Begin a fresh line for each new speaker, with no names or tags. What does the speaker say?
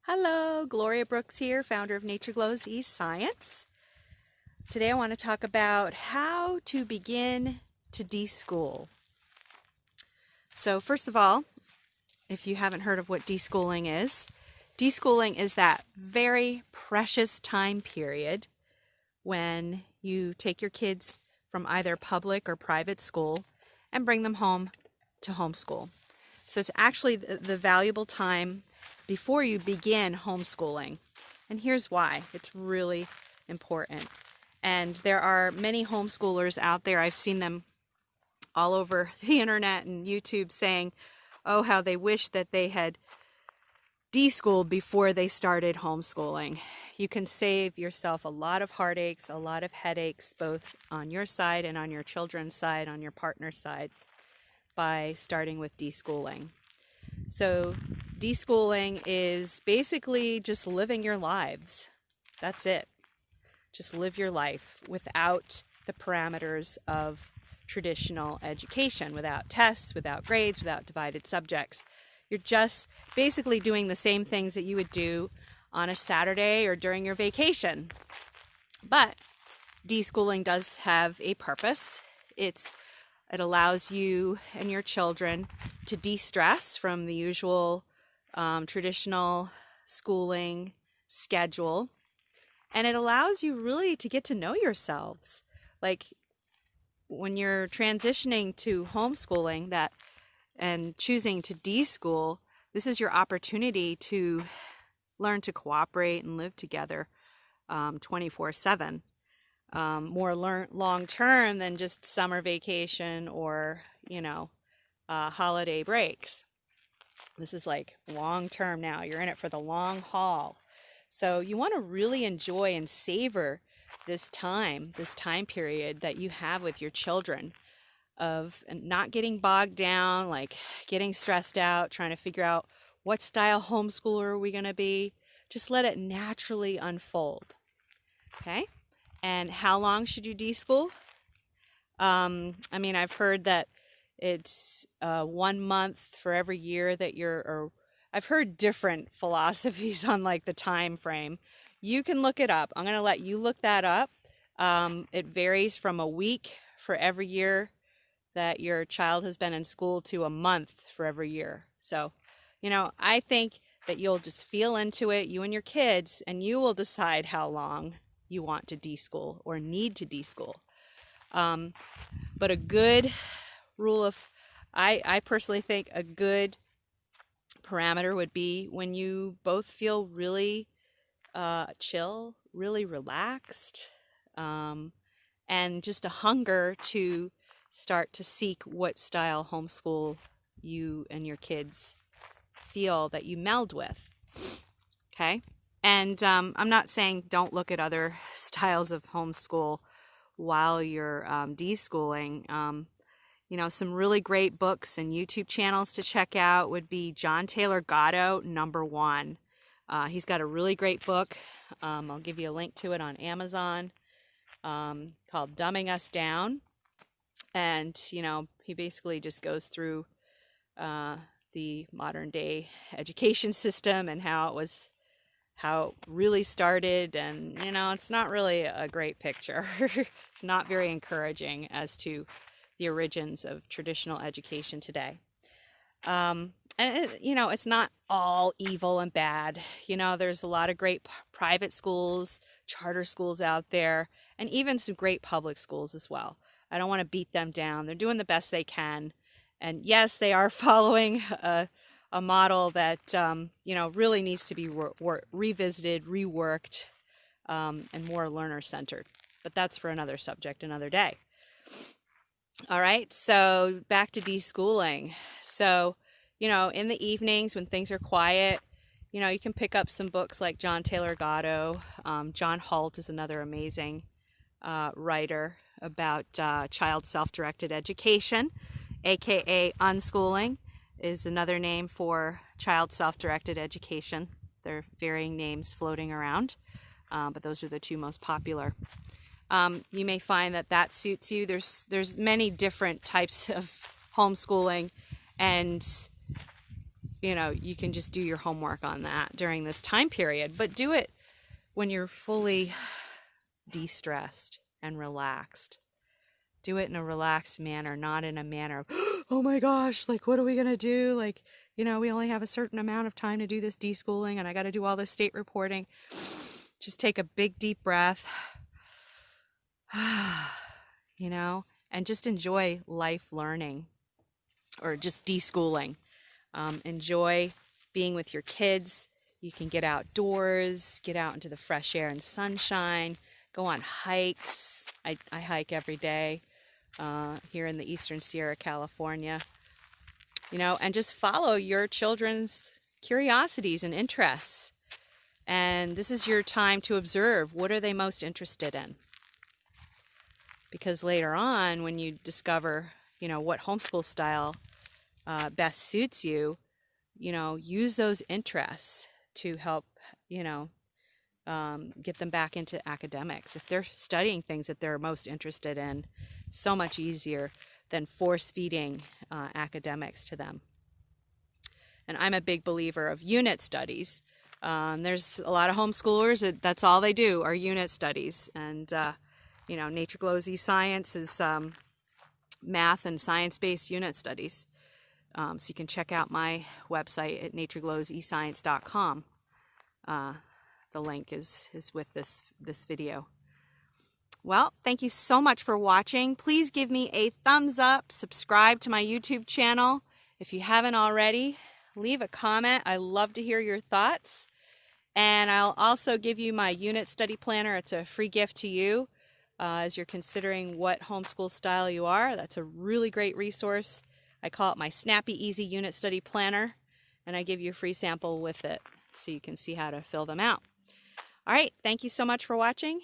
Hello, Gloria Brooks here, founder of Nature Glows eScience. Today I want to talk about how to begin to deschool. So first of all, if you haven't heard of what deschooling is that very precious time period when you take your kids from either public or private school and bring them home to homeschool. So it's actually the valuable time before you begin homeschooling. And here's why. It's really important. And there are many homeschoolers out there. I've seen them all over the internet and YouTube saying, oh, how they wish that they had deschooled before they started homeschooling. You can save yourself a lot of heartaches, a lot of headaches, both on your side and on your children's side, on your partner's side, by starting with deschooling. So deschooling is basically just living your lives. That's it. Just live your life without the parameters of traditional education, without tests, without grades, without divided subjects. You're just basically doing the same things that you would do on a Saturday or during your vacation. But deschooling does have a purpose. It allows you and your children to de-stress from the usual traditional schooling schedule. And it allows you really to get to know yourselves. Like when you're transitioning to homeschooling and choosing to deschool, this is your opportunity to learn to cooperate and live together 24/7. More long-term than just summer vacation or, holiday breaks. This is like long-term now. You're in it for the long haul. So you want to really enjoy and savor this time period that you have with your children, of not getting bogged down, like getting stressed out, trying to figure out what style homeschooler are we going to be. Just let it naturally unfold. Okay? And how long should you deschool? I've heard that it's 1 month for every year that I've heard different philosophies on like the time frame. You can look it up. I'm going to let you look that up. It varies from a week for every year that your child has been in school to a month for every year. So, I think that you'll just feel into it, you and your kids, and you will decide how long you want to deschool or need to deschool. But a good rule of, I personally think a good parameter would be when you both feel really chill, really relaxed, and just a hunger to start to seek what style homeschool you and your kids feel that you meld with. Okay? And I'm not saying don't look at other styles of homeschool while you're deschooling. Some really great books and YouTube channels to check out would be John Taylor Gatto, #1. He's got a really great book. I'll give you a link to it on Amazon, called Dumbing Us Down. And, he basically just goes through the modern day education system and how it really started. And, it's not really a great picture. It's not very encouraging as to the origins of traditional education today. It's not all evil and bad. There's a lot of great private schools, charter schools out there, and even some great public schools as well. I don't want to beat them down. They're doing the best they can. And yes, they are following a model that, really needs to be revisited, reworked, and more learner-centered. But that's for another subject, another day. All right, so back to deschooling. So, in the evenings when things are quiet, you can pick up some books like John Taylor Gatto. John Holt is another amazing writer about child self-directed education, aka unschooling is another name for child self-directed education. There are varying names floating around, but those are the two most popular. You may find that suits you. There's many different types of homeschooling, and you can just do your homework on that during this time period, but do it when you're fully de-stressed and relaxed. Do it in a relaxed manner, not in a manner of, oh my gosh, like, what are we going to do? Like, we only have a certain amount of time to do this deschooling, and I got to do all this state reporting. Just take a big, deep breath, and just enjoy life learning, or just deschooling. Enjoy being with your kids. You can get outdoors, get out into the fresh air and sunshine, go on hikes. I hike every day here in the Eastern Sierra, California. And just follow your children's curiosities and interests. And this is your time to observe, what are they most interested in? Because later on, when you discover, what homeschool style best suits you, use those interests to help, get them back into academics. If they're studying things that they're most interested in, so much easier than force-feeding academics to them. And I'm a big believer of unit studies. There's a lot of homeschoolers that's all they do are unit studies. And, Nature Glows eScience is math and science-based unit studies. So you can check out my website at natureglowsescience.com. The link is with this video. Well, thank you so much for watching. Please give me a thumbs up, subscribe to my YouTube channel. If you haven't already, leave a comment. I love to hear your thoughts. And I'll also give you my unit study planner. It's a free gift to you as you're considering what homeschool style you are. That's a really great resource. I call it my Snappy Easy Unit Study Planner, and I give you a free sample with it so you can see how to fill them out. All right, thank you so much for watching.